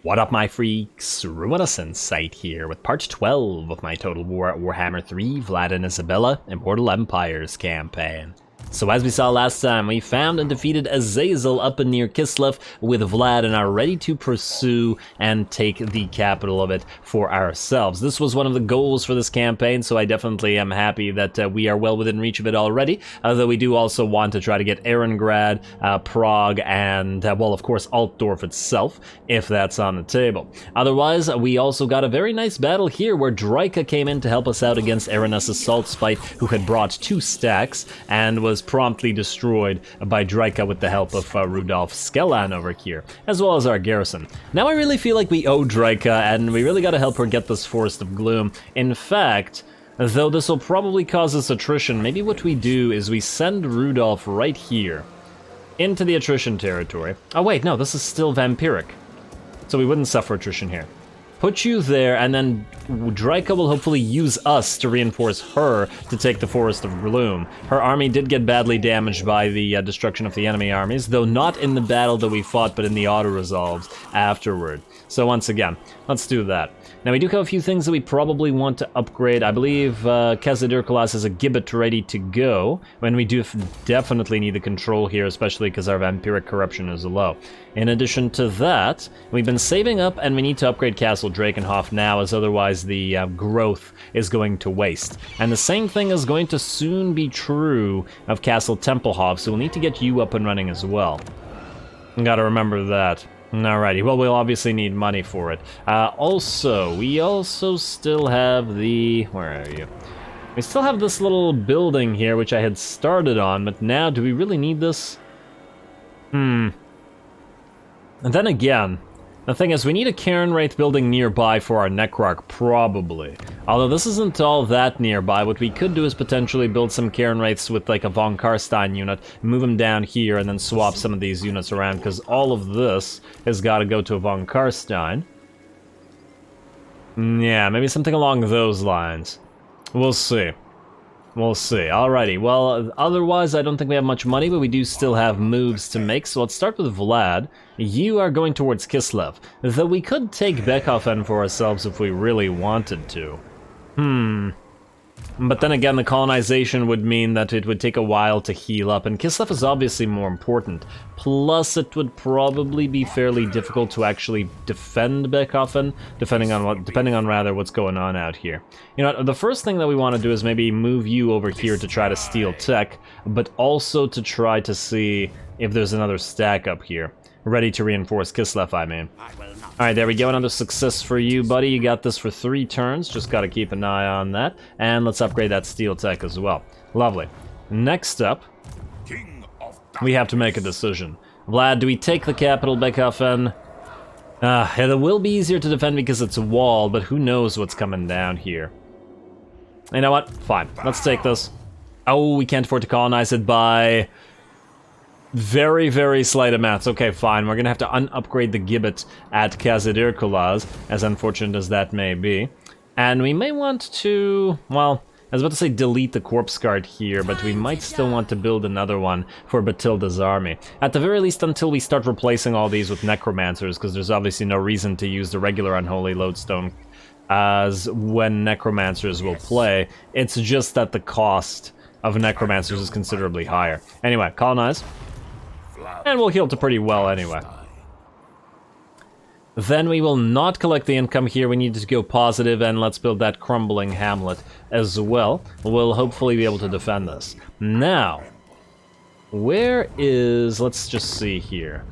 What up, my freaks? RuinusInsight here with part 12 of my Total Warhammer 3 Vlad and Isabella Immortal Empires campaign. So as we saw last time, we found and defeated Azazel up near Kislev with Vlad and are ready to pursue and take the capital of it for ourselves. This was one of the goals for this campaign, so I definitely am happy that we are well within reach of it already, although we do also want to try to get Erengrad, Prague, and, well, of course, Altdorf itself, if that's on the table. Otherwise, we also got a very nice battle here where Draika came in to help us out against Arenas' Assault Spite, who had brought 2 stacks and was promptly destroyed by Draika with the help of Rudolf Skellan over here, as well as our garrison. Now I really feel like we owe Draika, and we really gotta help her get this Forest of Gloom. In fact, though this will probably cause us attrition, maybe what we do is we send Rudolf right here into the attrition territory. Oh wait, no, this is still vampiric, so we wouldn't suffer attrition here. Put you there, and then Draika will hopefully use us to reinforce her to take the Forest of Gloom. Her army did get badly damaged by the destruction of the enemy armies, though not in the battle that we fought, but in the auto-resolves afterward. So once again, let's do that. Now we do have a few things that we probably want to upgrade. I believe Kazadirkulas has a gibbet ready to go, when we do definitely need the control here, especially because our vampiric corruption is low. In addition to that, we've been saving up and we need to upgrade Castle Drakenhof now, as otherwise the growth is going to waste. And the same thing is going to soon be true of Castle Tempelhof, so we'll need to get you up and running as well. Gotta remember that. Alrighty, well, we'll obviously need money for it. We also still have the... where are you? We still have this little building here, which I had started on, but now, do we really need this? And then again, the thing is, we need a Cairn Wraith building nearby for our Necrarch, probably. Although this isn't all that nearby, what we could do is potentially build some Cairn Wraiths with like a von Carstein unit, move them down here, and then swap some of these units around, because all of this has got to go to a von Carstein. Yeah, maybe something along those lines. We'll see. We'll see. Alrighty, well, otherwise I don't think we have much money, but we do still have moves to make, so let's start with Vlad. You are going towards Kislev, though we could take Beckhofen for ourselves if we really wanted to. But then again, the colonization would mean that it would take a while to heal up, and Kislev is obviously more important. Plus, it would probably be fairly difficult to actually defend Beckhofen, depending on rather what's going on out here. You know, the first thing that we want to do is maybe move you over here to try to steal tech, but also to try to see if there's another stack up here. Ready to reinforce Kislev, I mean. Alright, there we go, another success for you, buddy. You got this for 3 turns, just gotta keep an eye on that. And let's upgrade that steel tech as well. Lovely. Next up, we have to make a decision. Vlad, do we take the capital, Beckhofen? It will be easier to defend because it's a wall, but who knows what's coming down here. You know what? Fine, let's take this. Oh, we can't afford to colonize it by... very, very slight amounts. Okay, fine. We're gonna have to un-upgrade the gibbet at Kazadirkulas, as unfortunate as that may be. And we may want to... well, I was about to say delete the corpse guard here, but we might still want to build another one for Batilda's army. At the very least, until we start replacing all these with necromancers, because there's obviously no reason to use the regular unholy lodestone as when necromancers will play. It's just that the cost of necromancers is considerably higher. Anyway, colonize. And we'll heal to pretty well anyway. Then we will not collect the income here. We need to go positive, and let's build that crumbling hamlet as well. We'll hopefully be able to defend this. Now, where is... let's just see here.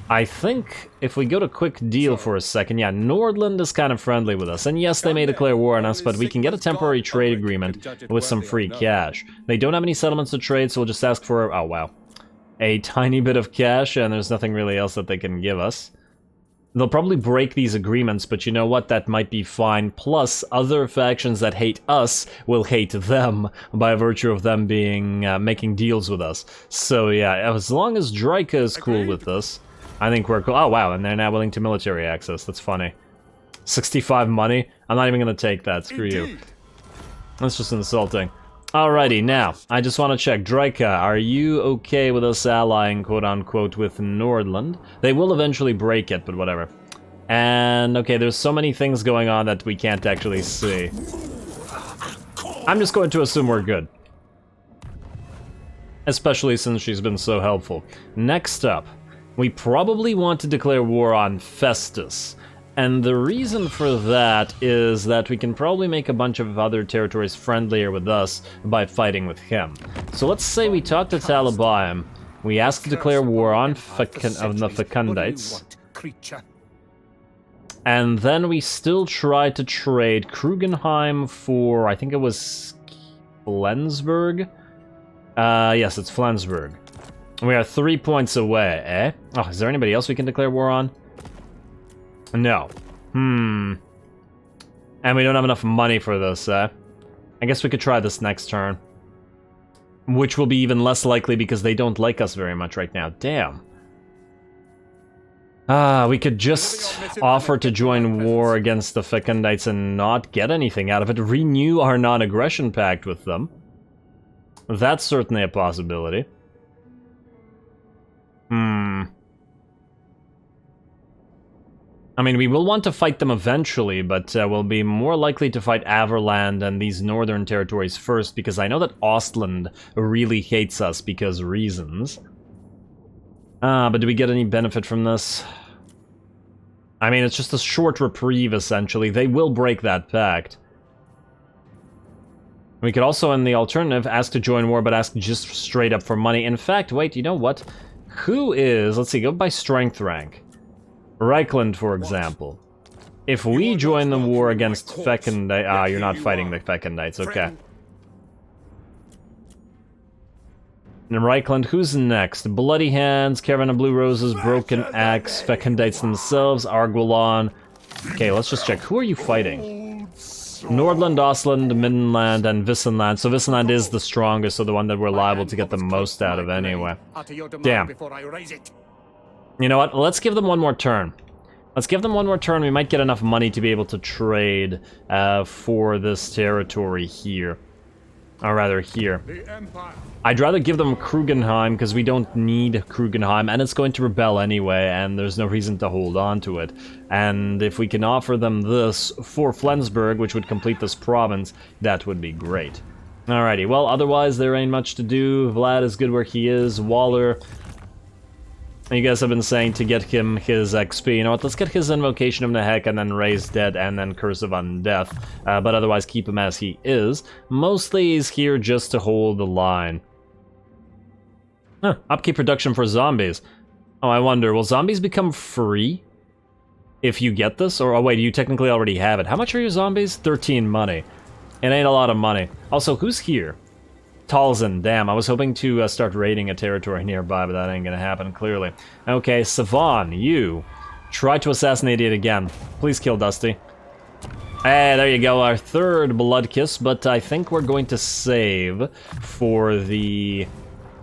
I think if we go to quick deal for a second, yeah, Nordland is kind of friendly with us. And yes, they may declare war on us, but we can get a temporary trade agreement with some free cash. They don't have any settlements to trade, so we'll just ask for... oh, wow. A tiny bit of cash, and there's nothing really else that they can give us. They'll probably break these agreements, but you know what? That might be fine. Plus, other factions that hate us will hate them by virtue of them being making deals with us. So yeah, as long as Draika is cool with this, I think we're cool. Oh wow, and they're now willing to military access. That's funny. 65 money? I'm not even gonna take that. Screw you. That's just insulting. Alrighty, now, I just want to check. Draika, are you okay with us allying, quote-unquote, with Nordland? They will eventually break it, but whatever. And, okay, there's so many things going on that we can't actually see. I'm just going to assume we're good. Especially since she's been so helpful. Next up, we probably want to declare war on Festus. And the reason for that is that we can probably make a bunch of other territories friendlier with us by fighting with him. So let's say we talk to Taliban, we ask to declare war on the Fecundites. And then we still try to trade Krugenheim for, I think it was Flensburg? Yes, it's Flensburg. We are 3 points away, eh? Oh, is there anybody else we can declare war on? No. And we don't have enough money for this, eh? I guess we could try this next turn. Which will be even less likely because they don't like us very much right now. Damn. We could just offer to join war against the Fecundites and not get anything out of it. Renew our non-aggression pact with them. That's certainly a possibility. I mean, we will want to fight them eventually, but we'll be more likely to fight Averland and these northern territories first, because I know that Ostland really hates us because reasons. But do we get any benefit from this? I mean, it's just a short reprieve, essentially. They will break that pact. We could also, in the alternative, ask to join war, but ask just straight up for money. In fact, wait, you know what? Who is... Let's see, go by strength rank. Reichland, for example. If we join the war against Fecundites... you're not fighting the Fecundites, okay. And Reichland, who's next? Bloody Hands, Caravan of Blue Roses, Broken Axe, Fecundites themselves, Arguelon. Okay, let's just check. Who are you fighting? Nordland, Ostland, Middenland, and Wissenland. So Wissenland is the strongest, so the one that we're liable to get the most out of anyway. Damn. You know what? Let's give them one more turn. Let's give them one more turn. We might get enough money to be able to trade for this territory here. Or rather, here. I'd rather give them Krugenheim, because we don't need Krugenheim, and it's going to rebel anyway, and there's no reason to hold on to it. And if we can offer them this for Flensburg, which would complete this province, that would be great. Alrighty, well, otherwise there ain't much to do. Vlad is good where he is. Waller... You guys have been saying to get him his XP. You know what, let's get his Invocation of Nehek and then Raise Dead and then Curse of Undeath. But otherwise keep him as he is. Mostly he's here just to hold the line. Huh, upkeep production for zombies. Oh, I wonder, will zombies become free if you get this? Or, oh wait, you technically already have it. How much are your zombies? 13 money. It ain't a lot of money. Also, who's here? Talzin, damn, I was hoping to start raiding a territory nearby, but that ain't gonna happen, clearly. Okay, Savan, you. Try to assassinate it again. Please kill Dusty. Hey, there you go, our third Blood Kiss, but I think we're going to save for the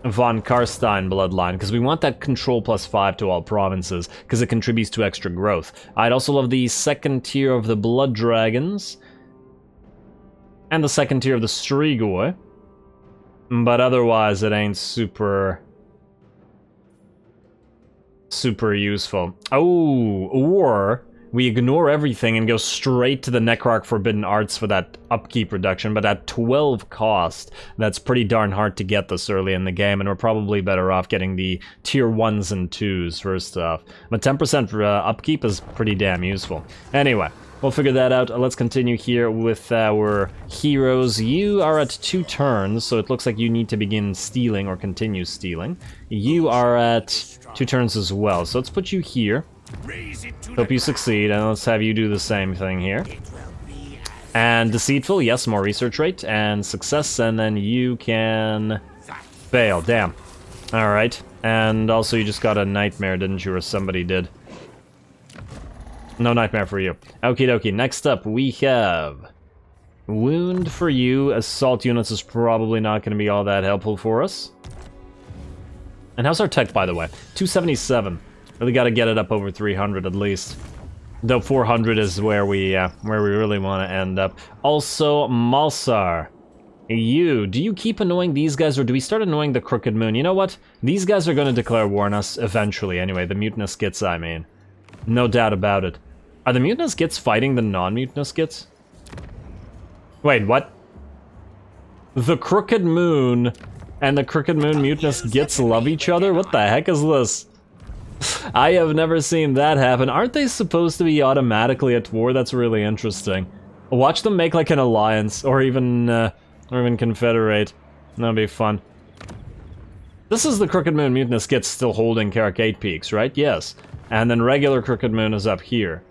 von Carstein bloodline, because we want that control +5 to all provinces, because it contributes to extra growth. I'd also love the second tier of the Blood Dragons, and the second tier of the Strigoi. But otherwise, it ain't super useful. Oh, or we ignore everything and go straight to the Necrarch Forbidden Arts for that upkeep reduction, but at 12 cost, that's pretty darn hard to get this early in the game, and we're probably better off getting the tier 1s and 2s first off. But 10% for upkeep is pretty damn useful. Anyway. We'll figure that out. Let's continue here with our heroes. You are at 2 turns, so it looks like you need to begin stealing or continue stealing. You are at 2 turns as well, so let's put you here. Hope you succeed, and let's have you do the same thing here. And Deceitful, yes, more research rate, and Success, and then you can fail. Damn. Alright, and also you just got a Nightmare, didn't you, or somebody did? No Nightmare for you. Okie dokie, next up we have Wound for you. Assault units is probably not going to be all that helpful for us. And how's our tech, by the way? 277. Really got to get it up over 300 at least. Though 400 is where we really want to end up. Also, Malsar. Do you keep annoying these guys, or do we start annoying the Crooked Moon? You know what? These guys are going to declare war on us eventually anyway. The Mutinous Skits, I mean. No doubt about it. Are the mutinous gits fighting the non-mutinous gits? Wait, what? The Crooked Moon and the Crooked Moon mutinous gits love each other? What the heck is this? I have never seen that happen. Aren't they supposed to be automatically at war? That's really interesting. Watch them make like an alliance, or even confederate. That'd be fun. This is the Crooked Moon mutinous gits still holding Carrick 8 Peaks, right? Yes. And then regular Crooked Moon is up here.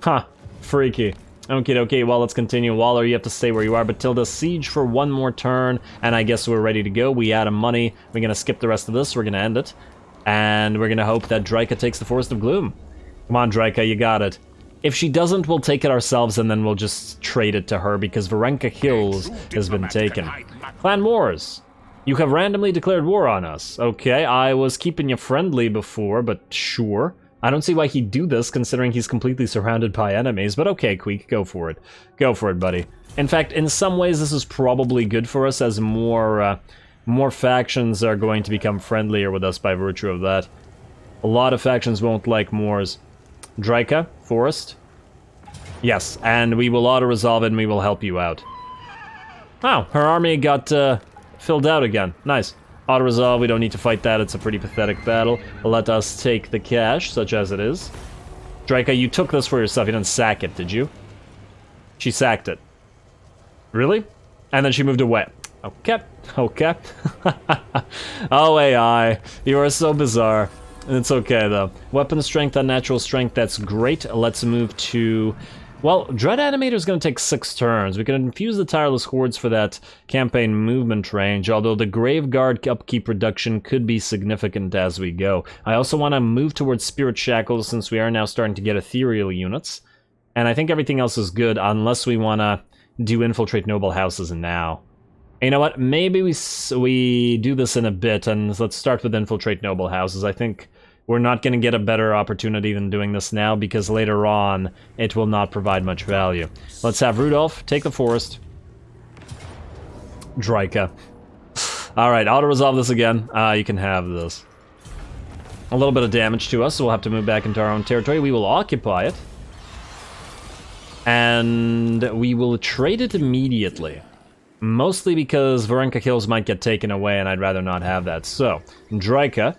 Huh. Freaky. Okie dokie, well, let's continue. Waller, you have to stay where you are, but Tilda, siege for one more turn, and I guess we're ready to go. We add money. We're gonna skip the rest of this. We're gonna end it. And we're gonna hope that Draika takes the Forest of Gloom. Come on, Draika, you got it. If she doesn't, we'll take it ourselves, and then we'll just trade it to her, because Varenka Hills has been taken. Clan Wars. You have randomly declared war on us. Okay, I was keeping you friendly before, but sure. I don't see why he'd do this, considering he's completely surrounded by enemies, but okay, Queek, go for it. Go for it, buddy. In fact, in some ways, this is probably good for us, as more factions are going to become friendlier with us by virtue of that. A lot of factions won't like Moors. Draika, Forest. Yes, and we will auto-resolve it and we will help you out. Oh, her army got filled out again. Nice. Auto-resolve, we don't need to fight that, it's a pretty pathetic battle. Let us take the cash, such as it is. Draika, you took this for yourself, you didn't sack it, did you? She sacked it. Really? And then she moved away. Okay, okay. Oh, AI, you are so bizarre. It's okay, though. Weapon strength, unnatural strength, that's great. Let's move to... Well, Dread Animator's gonna take 6 turns. We can infuse the Tireless Hordes for that campaign movement range, although the Graveguard upkeep reduction could be significant as we go. I also want to move towards Spirit Shackles, since we are now starting to get ethereal units. And I think everything else is good, unless we want to do Infiltrate Noble Houses now. You know what, maybe we do this in a bit, and let's start with Infiltrate Noble Houses. I think we're not going to get a better opportunity than doing this now, because later on, it will not provide much value. Let's have Rudolph take the forest. Draika. Alright, auto-resolve this again. You can have this. A little bit of damage to us, so we'll have to move back into our own territory. We will occupy it. And we will trade it immediately. Mostly because Varenka Hills might get taken away, and I'd rather not have that. So, Draika.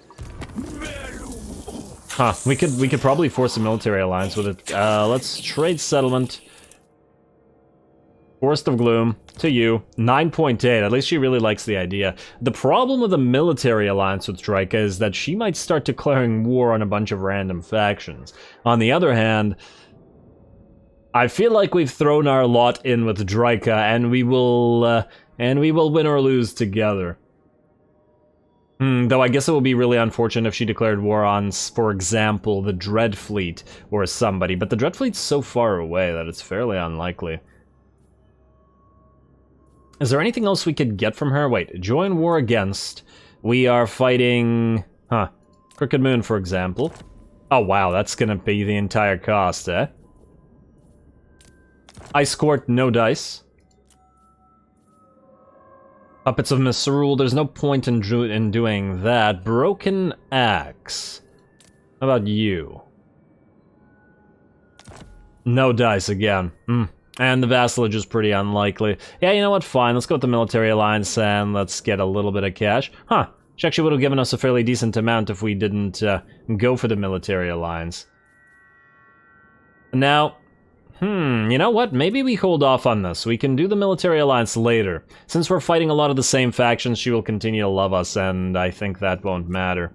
Huh, we could probably force a military alliance with it. Let's trade settlement. Forest of Gloom to you. 9.8, at least she really likes the idea. The problem with a military alliance with Draika is that she might start declaring war on a bunch of random factions. On the other hand, I feel like we've thrown our lot in with Draika, and we will win or lose together. Though I guess it would be really unfortunate if she declared war on, for example, the Dread Fleet or somebody, but the Dread Fleet's so far away that it's fairly unlikely. Is there anything else we could get from her? Wait, join war against. We are fighting... Huh. Crooked Moon, for example. Oh wow, that's gonna be the entire cost, eh? Ice Court, no dice. Puppets of Misrule, there's no point in doing that. Broken Axe. How about you? No dice again. And the vassalage is pretty unlikely. Yeah, you know what, fine, let's go with the military alliance and let's get a little bit of cash. Huh, she actually would have given us a fairly decent amount if we didn't go for the military alliance. Now... you know what? Maybe we hold off on this. We can do the military alliance later. Since we're fighting a lot of the same factions, she will continue to love us, and I think that won't matter.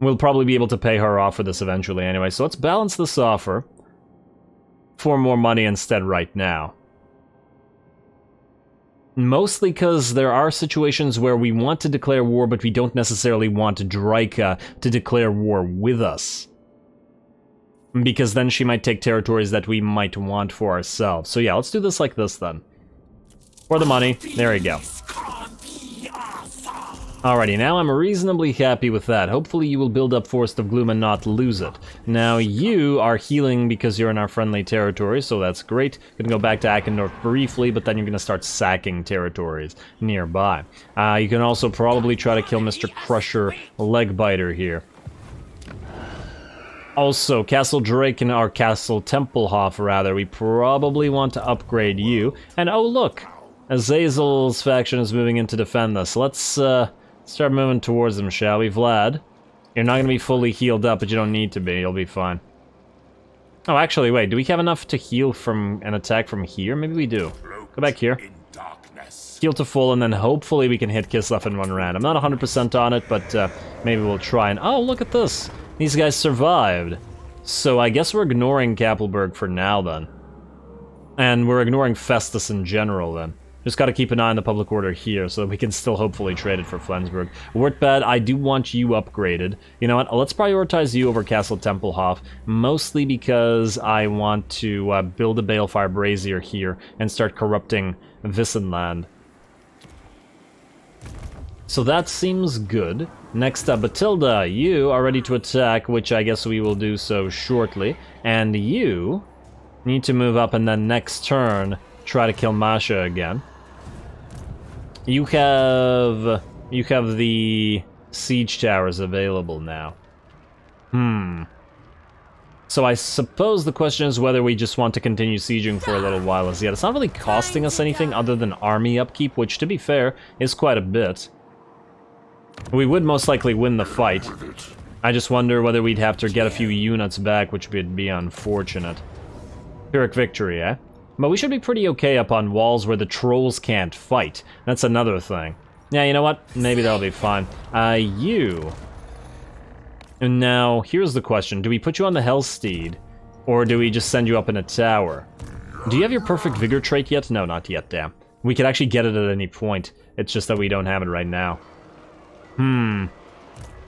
We'll probably be able to pay her off for this eventually anyway, so let's balance this offer for more money instead right now. Mostly because there are situations where we want to declare war, but we don't necessarily want Draika to declare war with us. Because then she might take territories that we might want for ourselves. So yeah, let's do this like this then. For the money, there we go. Alrighty, now I'm reasonably happy with that. Hopefully you will build up Forest of Gloom and not lose it. Now you are healing because you're in our friendly territory, so that's great. You're gonna go back to Akendorf briefly, but then you're gonna start sacking territories nearby. You can also probably try to kill Mr. Crusher Legbiter here. Also, Castle Draken, or Castle Templehof rather, we probably want to upgrade you. And oh look, Azazel's faction is moving in to defend us. Let's start moving towards them, shall we? Vlad, you're not going to be fully healed up, but you don't need to be. You'll be fine. Oh, actually, wait, do we have enough to heal from an attack from here? Maybe we do. Go back here. Heal to full, and then hopefully we can hit Kislev in one round. I'm not 100% on it, but maybe we'll try and... Oh, look at this! These guys survived. So I guess we're ignoring Kappelberg for now, then. And we're ignoring Festus in general, then. Just gotta keep an eye on the public order here, so that we can still hopefully trade it for Flensburg. Wartbad, I do want you upgraded. You know what, let's prioritize you over Castle Templehof, mostly because I want to build a Balefire Brazier here and start corrupting Wissenland. So that seems good. Next up, Batilda, you are ready to attack, which I guess we will do so shortly. And you need to move up and then next turn try to kill Masha again. You have the siege towers available now. So I suppose the question is whether we just want to continue sieging for a little while as yet. It's not really costing us anything other than army upkeep, which to be fair is quite a bit. We would most likely win the fight. I just wonder whether we'd have to get a few units back, which would be unfortunate. Pyrrhic victory, eh? But we should be pretty okay up on walls where the trolls can't fight. That's another thing. Yeah, you know what? Maybe that'll be fine. You. And now, here's the question. Do we put you on the Hellsteed? Or do we just send you up in a tower? Do you have your perfect vigor trait yet? No, not yet, damn. We could actually get it at any point. It's just that we don't have it right now.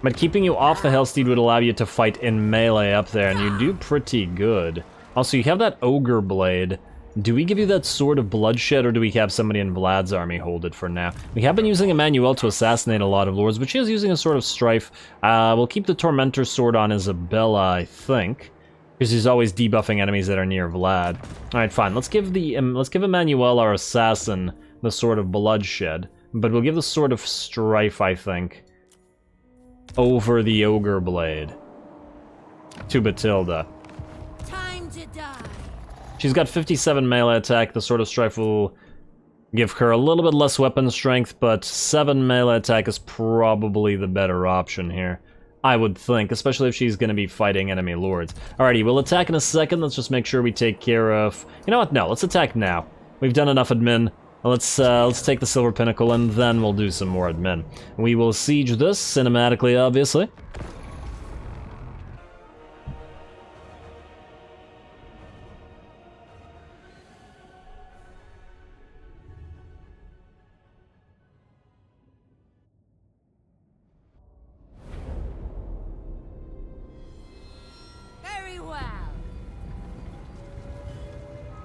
But keeping you off the Hellsteed would allow you to fight in melee up there, and you do pretty good. Also, you have that Ogre Blade. Do we give you that Sword of Bloodshed, or do we have somebody in Vlad's army hold it for now? We have been using Emmanuel to assassinate a lot of lords, but she is using a Sword of Strife. We'll keep the Tormentor Sword on Isabella, I think, because he's always debuffing enemies that are near Vlad. Alright, fine. Let's give Emmanuel, our assassin, the Sword of Bloodshed. But we'll give the Sword of Strife, I think, over the Ogre Blade to Batilda. Time to die. She's got 57 melee attack. The Sword of Strife will give her a little bit less weapon strength, but 7 melee attack is probably the better option here, I would think, especially if she's going to be fighting enemy lords. Alrighty, we'll attack in a second. Let's just make sure we take care of... You know what? No, let's attack now. We've done enough admin. Let's take the Silver Pinnacle, and then we'll do some more admin. We will siege this cinematically, obviously. Very well.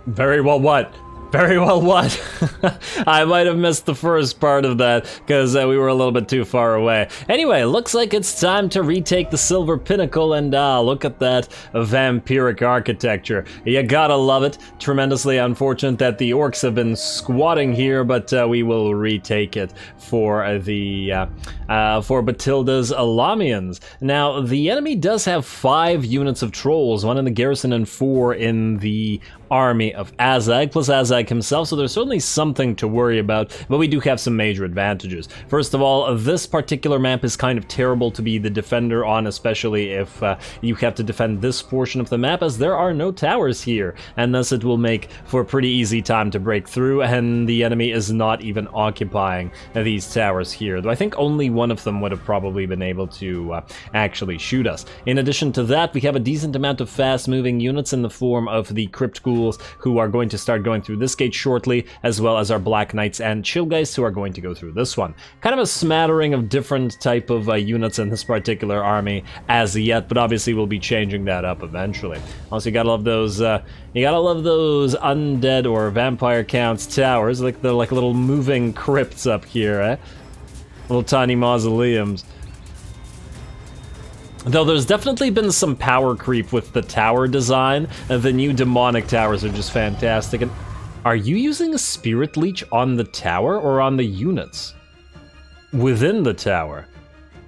Very well what? Very well what? I might have missed the first part of that, because we were a little bit too far away. Anyway, looks like it's time to retake the Silver Pinnacle, and look at that vampiric architecture. You gotta love it. Tremendously unfortunate that the orcs have been squatting here, but we will retake it for Batilda's LAHMIANs. Now, the enemy does have 5 units of trolls, 1 in the garrison and 4 in the army of Azag, plus Azag himself, so there's certainly something to worry about, but we do have some major advantages. First of all, this particular map is kind of terrible to be the defender on, especially if you have to defend this portion of the map, as there are no towers here, and thus it will make for a pretty easy time to break through, and the enemy is not even occupying these towers here, though I think only one of them would have probably been able to actually shoot us. In addition to that, we have a decent amount of fast-moving units in the form of the Crypt Ghouls, who are going to start going through this gate shortly, as well as our Black Knights and Chillgeist, who are going to go through this one. Kind of a smattering of different type of units in this particular army as yet, but obviously we'll be changing that up eventually. Also, you gotta love those undead or vampire counts towers, like they're like little moving crypts up here, eh? Little tiny mausoleums. Though there's definitely been some power creep with the tower design. The new demonic towers are just fantastic. And are you using a Spirit Leech on the tower or on the units? Within the tower?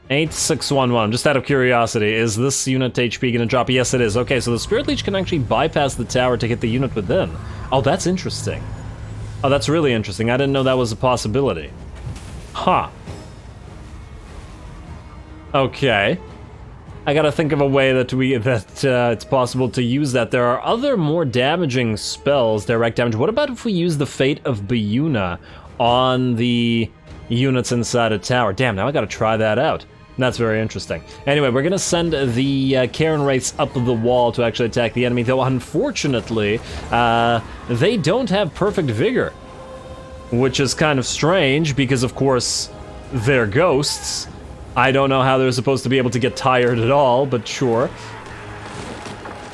8611, just out of curiosity, is this unit HP gonna drop? Yes, it is. Okay, so the Spirit Leech can actually bypass the tower to hit the unit within. Oh, that's interesting. Oh, that's really interesting. I didn't know that was a possibility. Huh. Okay. I gotta think of a way that it's possible to use that. There are other more damaging spells, direct damage. What about if we use the Fate of Bayuna on the units inside a tower? Damn, now I gotta try that out. That's very interesting. Anyway, we're gonna send the Karen Wraiths up the wall to actually attack the enemy, though unfortunately, they don't have perfect vigor, which is kind of strange because, of course, they're ghosts. I don't know how they're supposed to be able to get tired at all, but sure.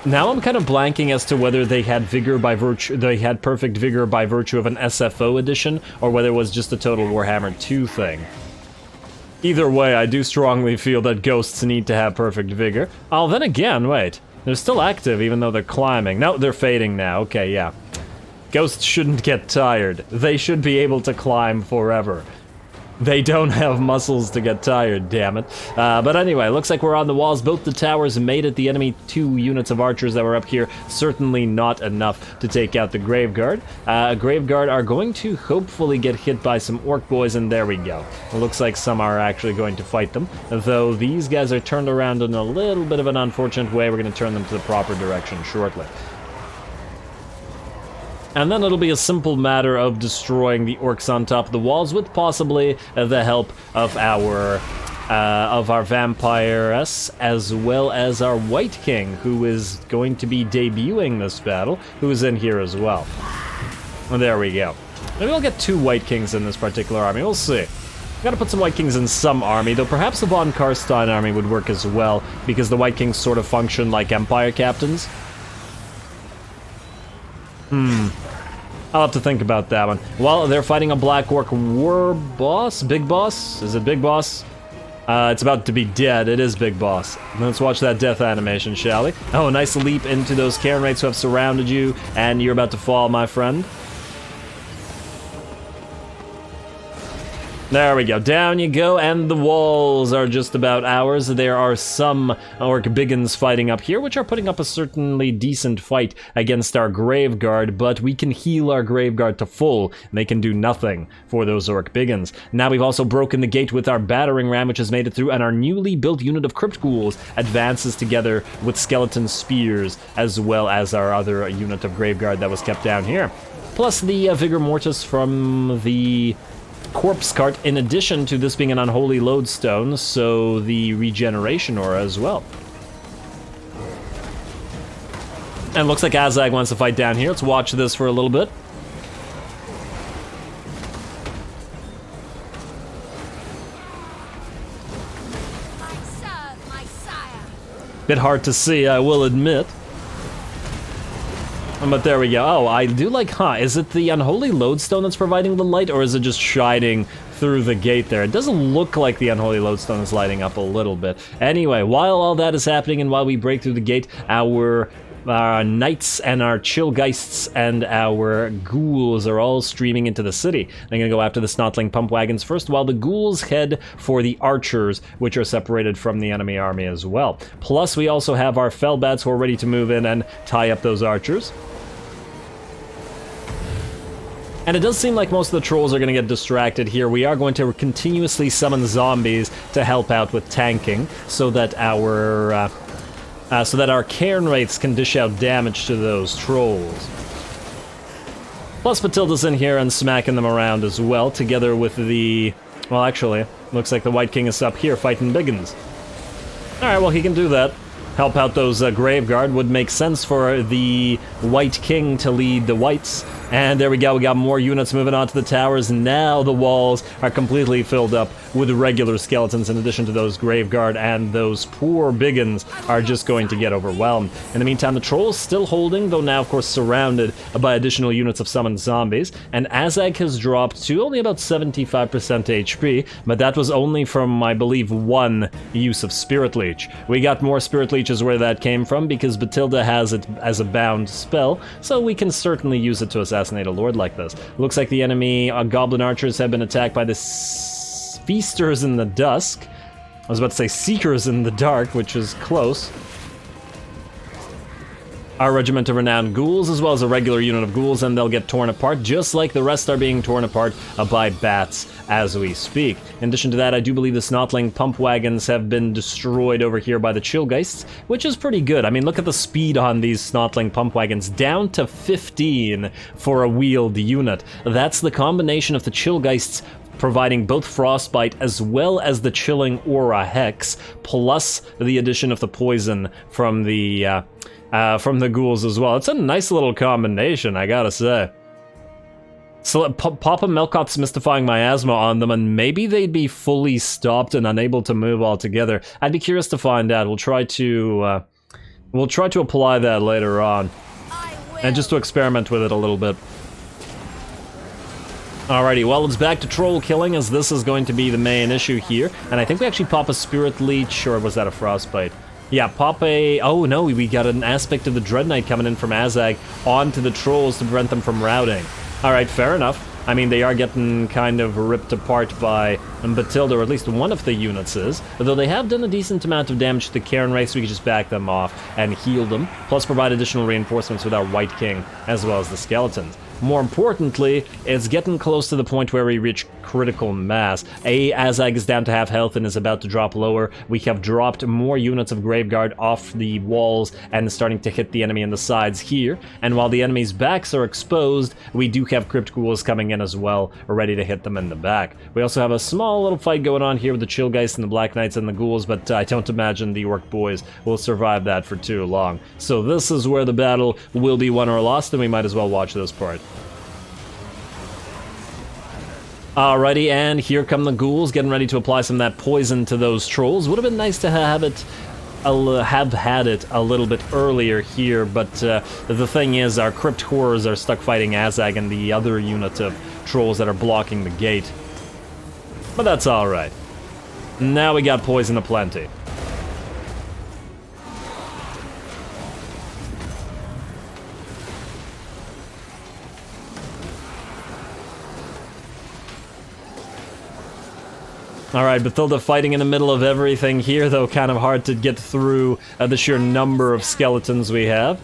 Now I'm kind of blanking as to whether they had perfect vigor by virtue of an SFO edition, or whether it was just a Total Warhammer 2 thing. Either way, I do strongly feel that ghosts need to have perfect vigor. Oh, then again, wait. They're still active even though they're climbing. No, they're fading now. Okay, yeah. Ghosts shouldn't get tired. They should be able to climb forever. They don't have muscles to get tired, damn it. But anyway, looks like we're on the walls. Both the towers made it. The enemy 2 units of archers that were up here, certainly not enough to take out the Graveguard. Graveguard are going to hopefully get hit by some orc boys, and there we go. It looks like some are actually going to fight them, though these guys are turned around in a little bit of an unfortunate way. We're going to turn them to the proper direction shortly. And then it'll be a simple matter of destroying the orcs on top of the walls with possibly the help of our vampiress, as well as our White King, who is going to be debuting this battle, who is in here as well. And there we go. Maybe we'll get 2 White Kings in this particular army, we'll see. Gotta put some White Kings in some army, though perhaps the von Carstein army would work as well, because the White Kings sort of function like Empire captains. I'll have to think about that one. Well, they're fighting a Black Orc war boss? Big boss? Is it Big Boss? It's about to be dead. It is Big Boss. Let's watch that death animation, shall we? Oh, a nice leap into those Karen Wraiths who have surrounded you, and you're about to fall, my friend. There we go, down you go, and the walls are just about ours. There are some orc biggins fighting up here, which are putting up a certainly decent fight against our Graveguard, but we can heal our Graveguard to full, and they can do nothing for those orc biggins. Now we've also broken the gate with our battering ram, which has made it through, and our newly built unit of Crypt Ghouls advances together with skeleton spears, as well as our other unit of Graveguard that was kept down here. Plus the Vigor Mortis from the Corpse Cart, in addition to this being an unholy lodestone, so the regeneration aura as well. And looks like Azag wants to fight down here. Let's watch this for a little bit. I serve my sire. Bit hard to see, I will admit. But there we go. Oh, I do like, is it the unholy lodestone that's providing the light, or is it just shining through the gate there? It doesn't look like the unholy lodestone is lighting up a little bit. Anyway, while all that is happening and while we break through the gate, our knights and our chillgeists and our ghouls are all streaming into the city. They're gonna go after the snotling pump wagons first, while the ghouls head for the archers, which are separated from the enemy army as well. Plus, we also have our fellbats who are ready to move in and tie up those archers. And it does seem like most of the trolls are going to get distracted here. We are going to continuously summon zombies to help out with tanking, so that our Cairn Wraiths can dish out damage to those trolls. Plus Matilda's in here and smacking them around as well, together with the... Well, actually, looks like the White King is up here fighting biggins. Alright, well, he can do that. Help out those Graveguard. Would make sense for the White King to lead the Whites. And there we go, we got more units moving onto the towers. Now the walls are completely filled up with regular skeletons, in addition to those Graveguard, and those poor biggins are just going to get overwhelmed. In the meantime, the trolls still holding, though now of course surrounded by additional units of summoned zombies, and Azag has dropped to only about 75% HP, but that was only from, I believe, 1 use of Spirit Leech. We got more Spirit Leeches where that came from, because Batilda has it as a bound spell, so we can certainly use it to assassinate a lord like this. Looks like the enemy goblin archers have been attacked by the Feasters in the Dusk. was about to say Seekers in the Dark, which is close. Our regiment of renowned ghouls, as well as a regular unit of ghouls, and they'll get torn apart, just like the rest are being torn apart by bats as we speak. In addition to that, I do believe the Snotling pump wagons have been destroyed over here by the Chillgeists, which is pretty good. I mean, look at the speed on these Snotling pump wagons, down to 15 for a wheeled unit. That's the combination of the Chillgeists providing both frostbite as well as the chilling aura hex, plus the addition of the poison from the ghouls as well. It's a nice little combination, I gotta say. So pop a Melkot's Mystifying Miasma on them, and maybe they'd be fully stopped and unable to move altogether. I'd be curious to find out. We'll try to apply that later on, and just to experiment with it a little bit. Alrighty, well, it's back to troll killing, as this is going to be the main issue here. And I think we actually pop a Spirit Leech, or was that a Frostbite? Yeah, pop a... Oh no, we got an aspect of the Dread Knight coming in from Azag onto the trolls to prevent them from routing. Alright, fair enough. I mean, they are getting kind of ripped apart by Batilda, or at least one of the units is. Although they have done a decent amount of damage to the Cairn Wraith, so we can just back them off and heal them. Plus provide additional reinforcements with our White King, as well as the skeletons. More importantly, it's getting close to the point where we reach critical mass. Azag is down to half health and is about to drop lower. We have dropped more units of Graveguard off the walls and starting to hit the enemy in the sides here. And while the enemy's backs are exposed, we do have Crypt Ghouls coming in as well, ready to hit them in the back. We also have a small little fight going on here with the Chillgeists and the Black Knights and the Ghouls, but I don't imagine the Orc Boys will survive that for too long. So this is where the battle will be won or lost, and we might as well watch this part. Alrighty, and here come the ghouls, getting ready to apply some of that poison to those trolls. Would have been nice to have had it a little bit earlier here, but the thing is, our Crypt Horrors are stuck fighting Azag and the other unit of trolls that are blocking the gate. But that's alright. Now we got poison aplenty. Alright, Bathilda fighting in the middle of everything here, though kind of hard to get through the sheer number of skeletons we have.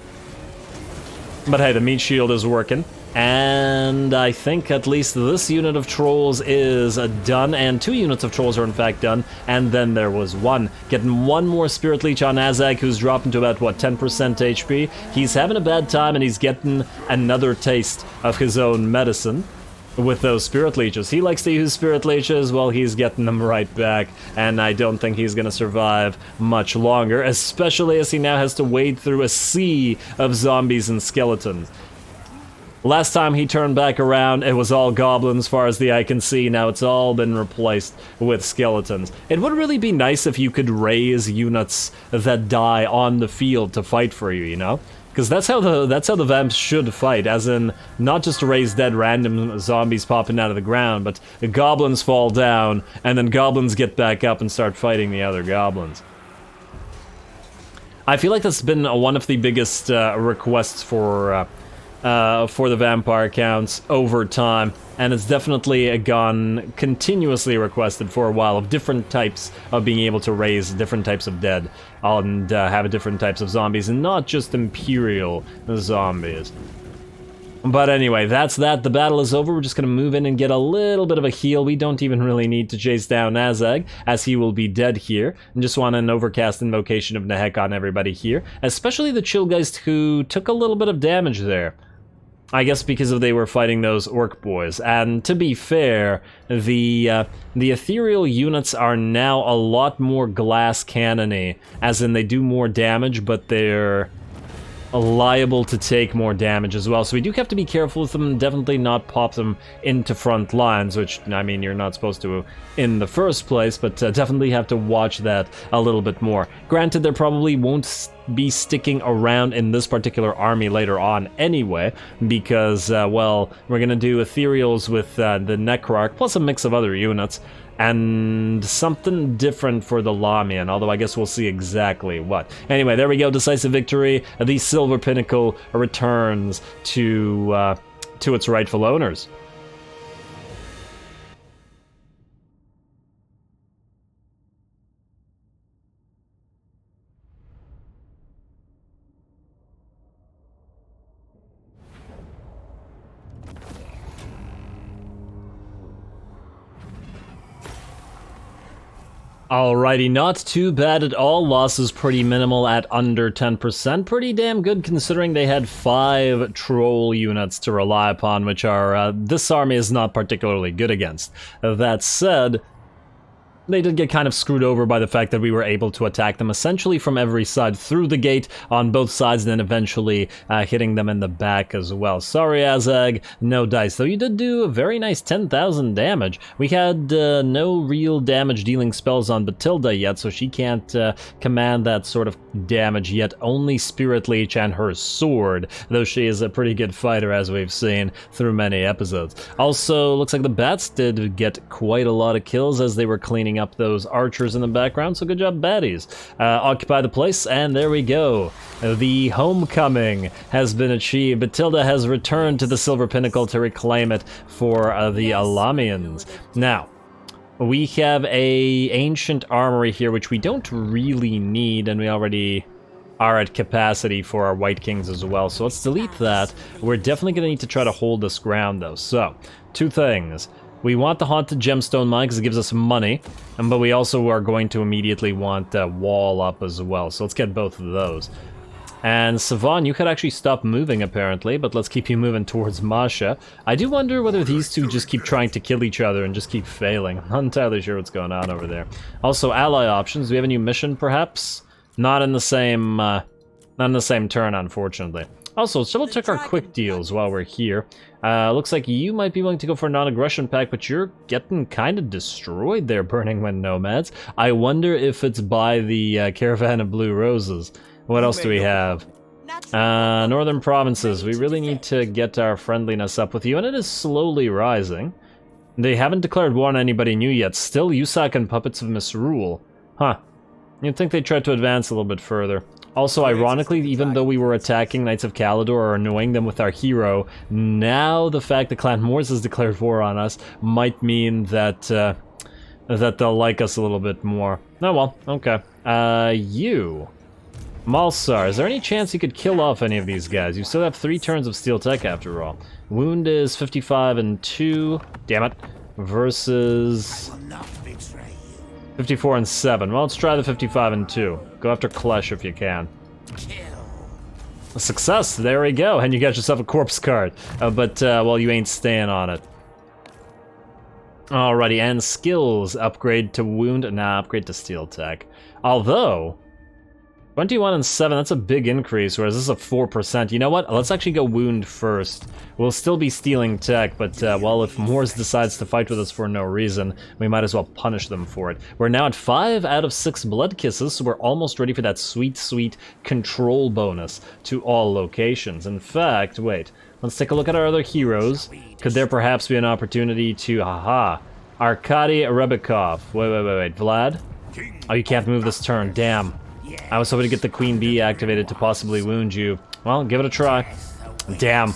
But hey, the meat shield is working. And I think at least this unit of trolls is done, and 2 units of trolls are in fact done, and then there was one. Getting one more Spirit Leech on Azag, who's dropping to about, what, 10% HP? He's having a bad time, and he's getting another taste of his own medicine with those Spirit Leeches. He likes to use Spirit Leeches, well, he's getting them right back, and I don't think he's gonna survive much longer, especially as he now has to wade through a sea of zombies and skeletons. Last time he turned back around, it was all goblins, far as the eye can see. Now it's all been replaced with skeletons. It would really be nice if you could raise units that die on the field to fight for you, you know? Because that's how the vamps should fight, as in, not just to raise dead random zombies popping out of the ground, but the goblins fall down, and then goblins get back up and start fighting the other goblins. I feel like that's been one of the biggest requests for the vampire accounts over time, and it's definitely gone continuously requested for a while, of different types of being able to raise different types of dead and have different types of zombies, and not just Imperial zombies. But anyway, that's that. The battle is over. We're just going to move in and get a little bit of a heal. We don't even really need to chase down Azag, as he will be dead here. And just want an Overcast Invocation of Nehek on everybody here, especially the Chillgeist, who took a little bit of damage there. I guess because they were fighting those Orc Boys. And to be fair, the ethereal units are now a lot more glass cannon-y, as in they do more damage, but they're liable to take more damage as well. So we do have to be careful with them, and definitely not pop them into front lines, which, I mean, you're not supposed to in the first place, but definitely have to watch that a little bit more. Granted, there probably won't be sticking around in this particular army later on anyway, because, well, we're gonna do ethereals with the Necrarch, plus a mix of other units, and something different for the LAHMIAN, although I guess we'll see exactly what. Anyway, there we go, decisive victory. The Silver Pinnacle returns to its rightful owners. Alrighty, not too bad at all. Losses pretty minimal at under 10%. Pretty damn good considering they had 5 troll units to rely upon, which are this army is not particularly good against. That said, they did get kind of screwed over by the fact that we were able to attack them essentially from every side through the gate on both sides, and then eventually hitting them in the back as well. Sorry, Azag, no dice. Though you did do a very nice 10,000 damage. We had no real damage dealing spells on Batilda yet, so she can't command that sort of damage yet. Only Spirit Leech and her sword, though she is a pretty good fighter as we've seen through many episodes. Also, looks like the bats did get quite a lot of kills as they were cleaning up those archers in the background, so good job, baddies. Occupy the place, and there we go. The homecoming has been achieved. Batilda has returned to the Silver Pinnacle to reclaim it for the LAHMIANs. Now, we have a ancient armory here, which we don't really need, and we already are at capacity for our White Kings as well, so let's delete that. We're definitely going to need to try to hold this ground, though. So, 2 things. We want the Haunted Gemstone Mine because it gives us money, but we also are going to immediately want Wall up as well, so let's get both of those. And Savan, you could actually stop moving apparently, but let's keep you moving towards Masha. I do wonder whether these two just keep trying to kill each other and just keep failing. I'm not entirely sure what's going on over there. Also, ally options. Do we have a new mission, perhaps? Not in the same turn, unfortunately. Also, let's double check our quick deals while we're here. Looks like you might be willing to go for a non-aggression pact, but you're getting kind of destroyed there, Burning Wind Nomads. I wonder if it's by the Caravan of Blue Roses. What else do we have? Northern Provinces. We really need to get our friendliness up with you, and it is slowly rising. They haven't declared war on anybody new yet. Still, Yusak and Puppets of Misrule. Huh. You'd think they'd try to advance a little bit further. Also, ironically, even though we were attacking Knights of Caledor or annoying them with our hero, now the fact that Clan Moors has declared war on us might mean that that they'll like us a little bit more. Oh well, okay. You. Malsar, is there any chance you could kill off any of these guys? You still have 3 turns of Steel Tech after all. Wound is 55 and 2. Damn it. Versus 54 and 7. Well, let's try the 55 and 2. Go after Klesh if you can. A success, there we go, and you got yourself a corpse card. Well, you ain't staying on it. Alrighty, and skills. Upgrade to wound, nah, upgrade to steel tech. Although, 21 and 7, that's a big increase, whereas this is a 4%. You know what? Let's actually go wound first. We'll still be stealing tech, but, well, if Moors decides to fight with us for no reason, we might as well punish them for it. We're now at 5 out of 6 blood kisses, so we're almost ready for that sweet, sweet control bonus to all locations. In fact, wait, let's take a look at our other heroes. Could there perhaps be an opportunity to, Arkady Rebikov. Wait, Vlad? Oh, you can't move this turn, damn. I was hoping to get the Queen Bee activated to possibly wound you. Well, give it a try. Damn.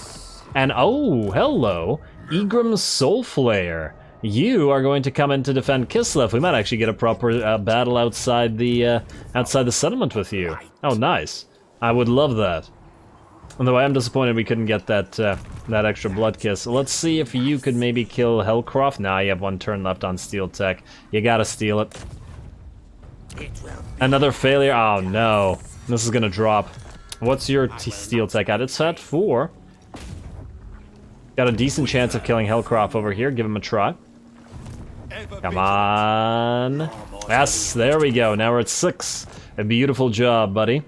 And oh, hello, Egram Soulflayer. You are going to come in to defend Kislev. We might actually get a proper battle outside the settlement with you. Oh, nice. I would love that. Although I am disappointed we couldn't get that that extra blood kiss. Let's see if you could maybe kill Hellcroft. Nah, you have 1 turn left on Steel Tech. You gotta steal it. Another failure. Oh no, this is gonna drop. What's your Steel Tech at? It's at 4. Got a decent chance of killing Hellcroft over here. Give him a try. Come on. Yes, there we go. Now we're at 6. A beautiful job, buddy.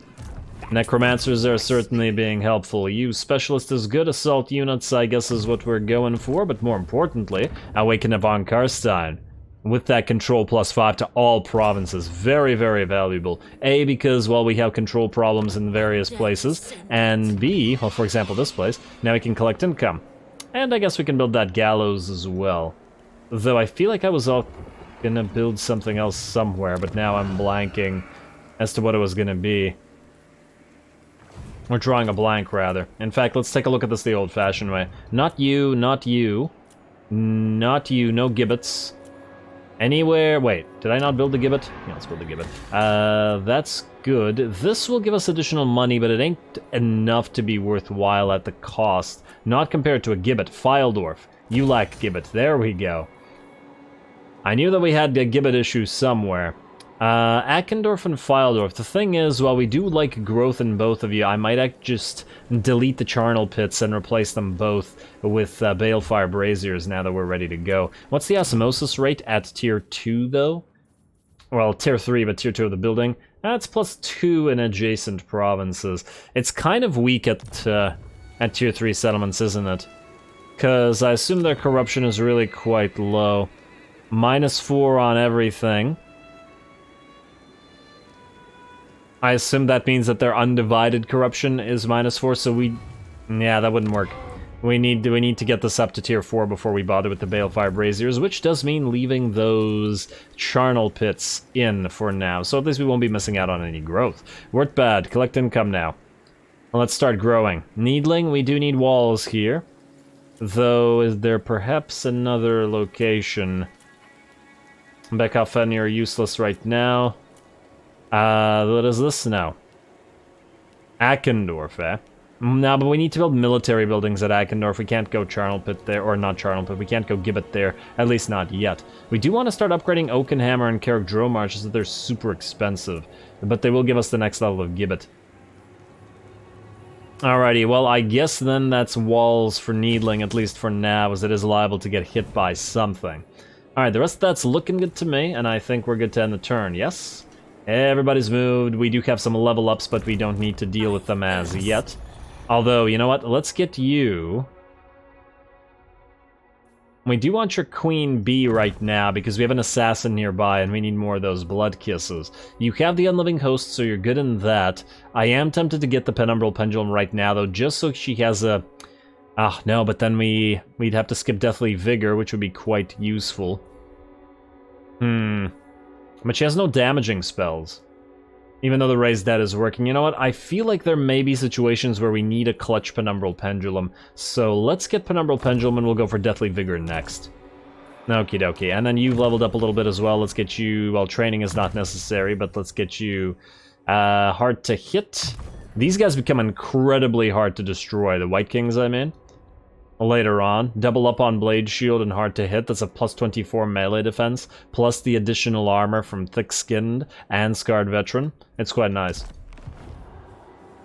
Necromancers are certainly being helpful. You specialist is good. Assault units, I guess, is what we're going for. But more importantly, Awaken von Carstein. With that control +5 to all provinces. Very, very valuable. A, because, well, we have control problems in various places. And B, well, for example, this place, now we can collect income. And I guess we can build that gallows as well. Though I feel like I was all gonna build something else somewhere, but now I'm blanking as to what it was gonna be. We're drawing a blank, rather. In fact, let's take a look at this the old-fashioned way. Not you, not you. Not you, no gibbets. Anywhere, wait, did I not build the gibbet? Yeah, let's build the gibbet. That's good. This will give us additional money, but it ain't enough to be worthwhile at the cost. Not compared to a gibbet. Filedorf, you lack gibbet. There we go. I knew that we had a gibbet issue somewhere. Eckendorf and Fildorf. The thing is, while we do like growth in both of you, I might just delete the charnel pits and replace them both with balefire braziers now that we're ready to go. What's the osmosis rate at tier 2 though? Well, tier 3, but tier 2 of the building. That's +2 in adjacent provinces. It's kind of weak at tier 3 settlements, isn't it? Because I assume their corruption is really quite low. -4 on everything. I assume that means that their undivided corruption is -4, so yeah, that wouldn't work. We need to get this up to tier 4 before we bother with the balefire braziers, which does mean leaving those charnel pits in for now. So at least we won't be missing out on any growth. Weren't bad. Collect income now. Well, let's start growing. Needling, we do need walls here. Though, is there perhaps another location? Beckhofen, you're useless right now. What is this now? Eckendorf, eh? No, but we need to build military buildings at Eckendorf. We can't go charnel pit there, or not charnel pit. We can't go gibbet there, at least not yet. We do want to start upgrading Oakenhammer and Carrick Dromar, just that they're super expensive. But they will give us the next level of gibbet. Alrighty, well, I guess then that's walls for Needling, at least for now, as it is liable to get hit by something. Alright, the rest of that's looking good to me, and I think we're good to end the turn, yes? Everybody's moved. We do have some level ups, but we don't need to deal with them as yet. Although, you know what? Let's get you. We do want your Queen Bee right now, because we have an assassin nearby, and we need more of those blood kisses. You have the Unliving Host, so you're good in that. I am tempted to get the Penumbral Pendulum right now, though, just so she has a... Ah, no, but then we'd have to skip Deathly Vigor, which would be quite useful. But she has no damaging spells. Even though the Raised Dead is working. You know what? I feel like there may be situations where we need a clutch Penumbral Pendulum. So let's get Penumbral Pendulum and we'll go for Deathly Vigor next. Okie dokie. And then you've leveled up a little bit as well. Let's get you... Well, training is not necessary, but let's get you... hard to hit. These guys become incredibly hard to destroy. The White Kings, I mean. Later on, double up on Blade Shield and hard to hit. That's a +24 melee defense, plus the additional armor from Thick Skinned and Scarred Veteran. It's quite nice.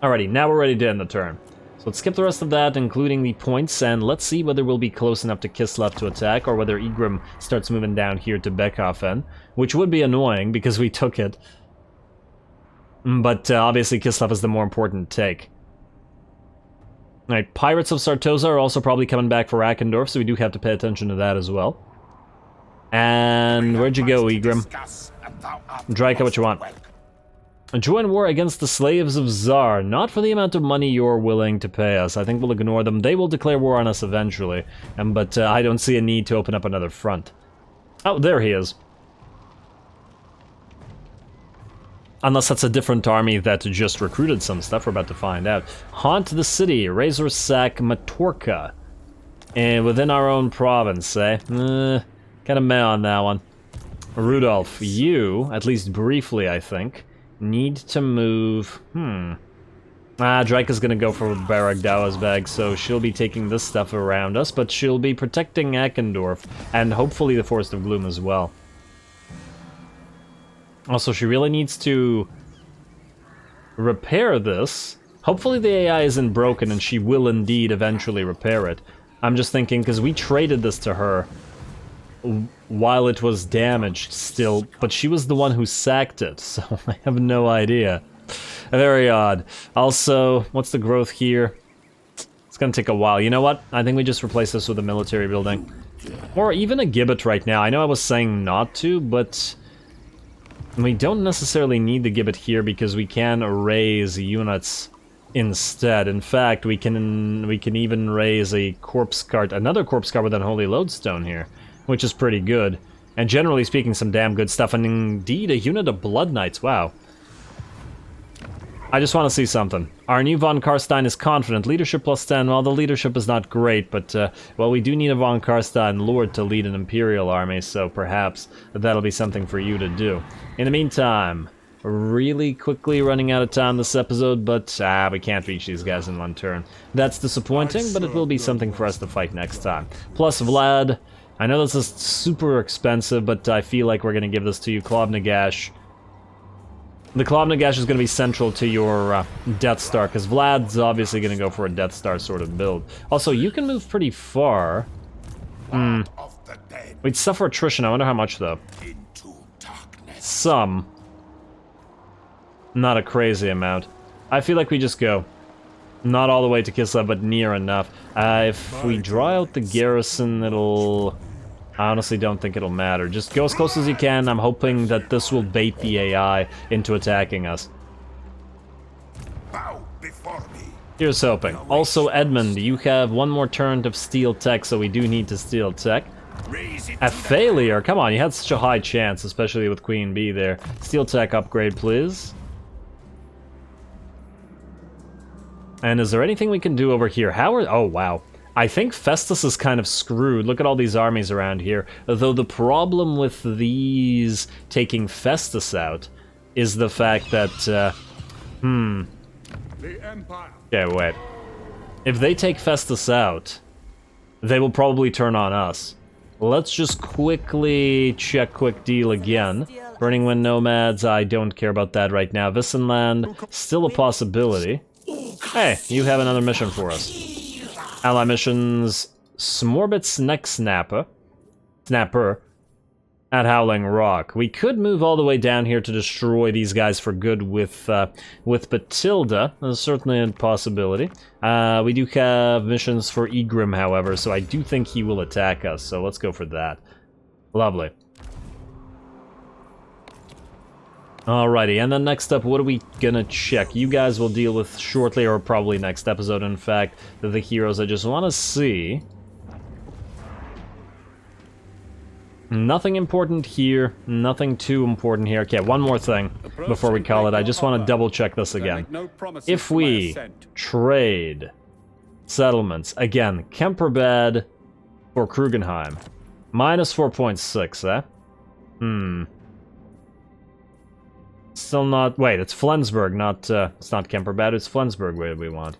Alrighty, now we're ready to end the turn. So let's skip the rest of that, including the points, and let's see whether we'll be close enough to Kislev to attack, or whether Igrim starts moving down here to Beckhofen, which would be annoying because we took it. But obviously Kislev is the more important take. Alright, Pirates of Sartosa are also probably coming back for Eckendorf, so we do have to pay attention to that as well. And where'd you go, Igrim? Draika, what you want? Join war against the slaves of Tsar, not for the amount of money you're willing to pay us. I think we'll ignore them. They will declare war on us eventually, but I don't see a need to open up another front. Oh, there he is. Unless that's a different army that just recruited some stuff, we're about to find out. Haunt the city, Razor Sack Matorka. And within our own province, eh? Kind of meh on that one. Rudolph, you, at least briefly I think, need to move... Draika's gonna go for Baragdawa's bag, so she'll be taking this stuff around us, but she'll be protecting Eckendorf, and hopefully the Forest of Gloom as well. Also, she really needs to repair this. Hopefully the AI isn't broken and she will indeed eventually repair it. I'm just thinking, because we traded this to her while it was damaged still, but she was the one who sacked it, so I have no idea. Very odd. Also, what's the growth here? It's gonna take a while. You know what? I think we just replace this with a military building. Or even a gibbet right now. I know I was saying not to, but... we don't necessarily need the gibbet here because we can raise units instead. In fact, we can even raise a corpse cart, another corpse cart with unholy lodestone here, which is pretty good. And generally speaking, some damn good stuff. And indeed, a unit of Blood Knights. Wow. I just want to see something. Our new von Carstein is confident. Leadership +10. Well, the leadership is not great, but, well, we do need a von Carstein Lord to lead an Imperial army, so perhaps that'll be something for you to do. In the meantime, really quickly running out of time this episode, but, we can't reach these guys in one turn. That's disappointing, but it will be something for us to fight next time. Plus, Vlad, I know this is super expensive, but I feel like we're going to give this to you. Claw of Nagash. The Claw of Nagash is going to be central to your Death Star, because Vlad's obviously going to go for a Death Star sort of build. Also, you can move pretty far. We'd suffer attrition. I wonder how much, though. Some. Not a crazy amount. I feel like we just go. Not all the way to Kislev, but near enough. If we draw out the garrison, it'll... I honestly don't think it'll matter. Just go as close as you can. I'm hoping that this will bait the AI into attacking us. Bow before me. Here's hoping. Also, Edmund, you have one more turn of steel tech, so we do need to steel tech. A failure? Come on, you had such a high chance, especially with Queen Bee there. Steel tech upgrade, please. And is there anything we can do over here? How are... Oh, wow. I think Festus is kind of screwed. Look at all these armies around here. Though the problem with these taking Festus out is the fact that, The Empire. Okay, wait. If they take Festus out, they will probably turn on us. Let's just quickly check quick deal again. Burning Wind Nomads, I don't care about that right now. Vissenland, still a possibility. Hey, you have another mission for us. Ally missions, Smorbit's Neck Snapper at Howling Rock. We could move all the way down here to destroy these guys for good with Batilda. That's certainly a possibility. We do have missions for Egrim, however, so I do think he will attack us, so let's go for that. Lovely. Alrighty, and then next up, what are we gonna check? You guys will deal with shortly, or probably next episode, in fact, the heroes I just want to see. Nothing important here, nothing too important here. Okay, one more thing before we call it. I just want to double check this again. If we trade settlements, again, Kemperbad for Krugenheim, minus 4.6, eh? Still not... Wait, it's Flensburg, not... it's not Kemperbad, it's Flensburg we want.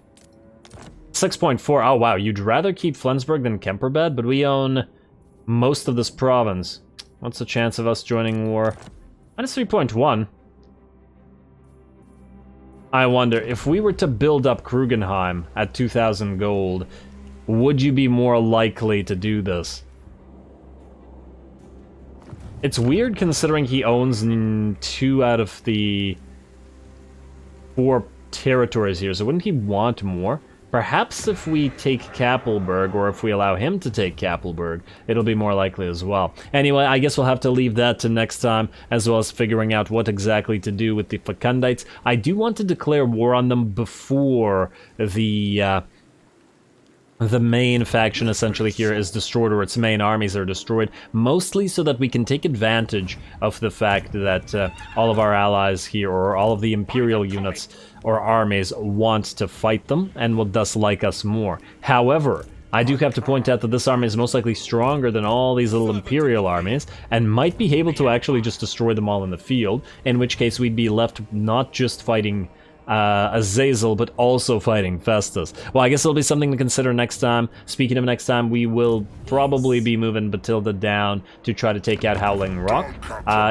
6.4. Oh, wow, you'd rather keep Flensburg than Kemperbad, but we own most of this province. What's the chance of us joining war? Minus 3.1. I wonder, if we were to build up Krugenheim at 2,000 gold, would you be more likely to do this? It's weird considering he owns 2 out of the 4 territories here, so wouldn't he want more? Perhaps if we take Kappelberg, or if we allow him to take Kappelberg, it'll be more likely as well. Anyway, I guess we'll have to leave that to next time, as well as figuring out what exactly to do with the Facundites. I do want to declare war on them before the main faction essentially here is destroyed, or its main armies are destroyed, mostly so that we can take advantage of the fact that all of our allies here, or all of the Imperial units or armies, want to fight them and will thus like us more. However, I do have to point out that this army is most likely stronger than all these little Imperial armies, and might be able to actually just destroy them all in the field, in which case we'd be left not just fighting Azazel, but also fighting Festus. Well, I guess it'll be something to consider next time. Speaking of next time, we will probably be moving Batilda down to try to take out Howling Rock.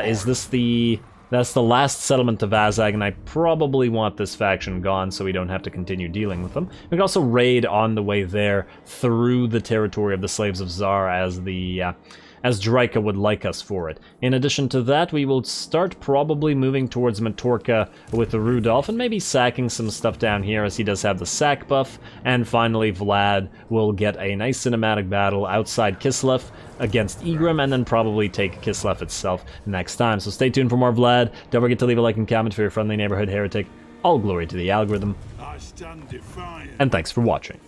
Is this the... That's the last settlement of Azag, and I probably want this faction gone so we don't have to continue dealing with them. We can also raid on the way there through the territory of the Slaves of Tsar as the... as Draika would like us for it. In addition to that, we will start probably moving towards Matorka with Rudolph, and maybe sacking some stuff down here as he does have the sack buff. And finally, Vlad will get a nice cinematic battle outside Kislev against Egrim, and then probably take Kislev itself next time. So stay tuned for more Vlad. Don't forget to leave a like and comment for your friendly neighborhood heretic. All glory to the algorithm. I stand defiant. And thanks for watching.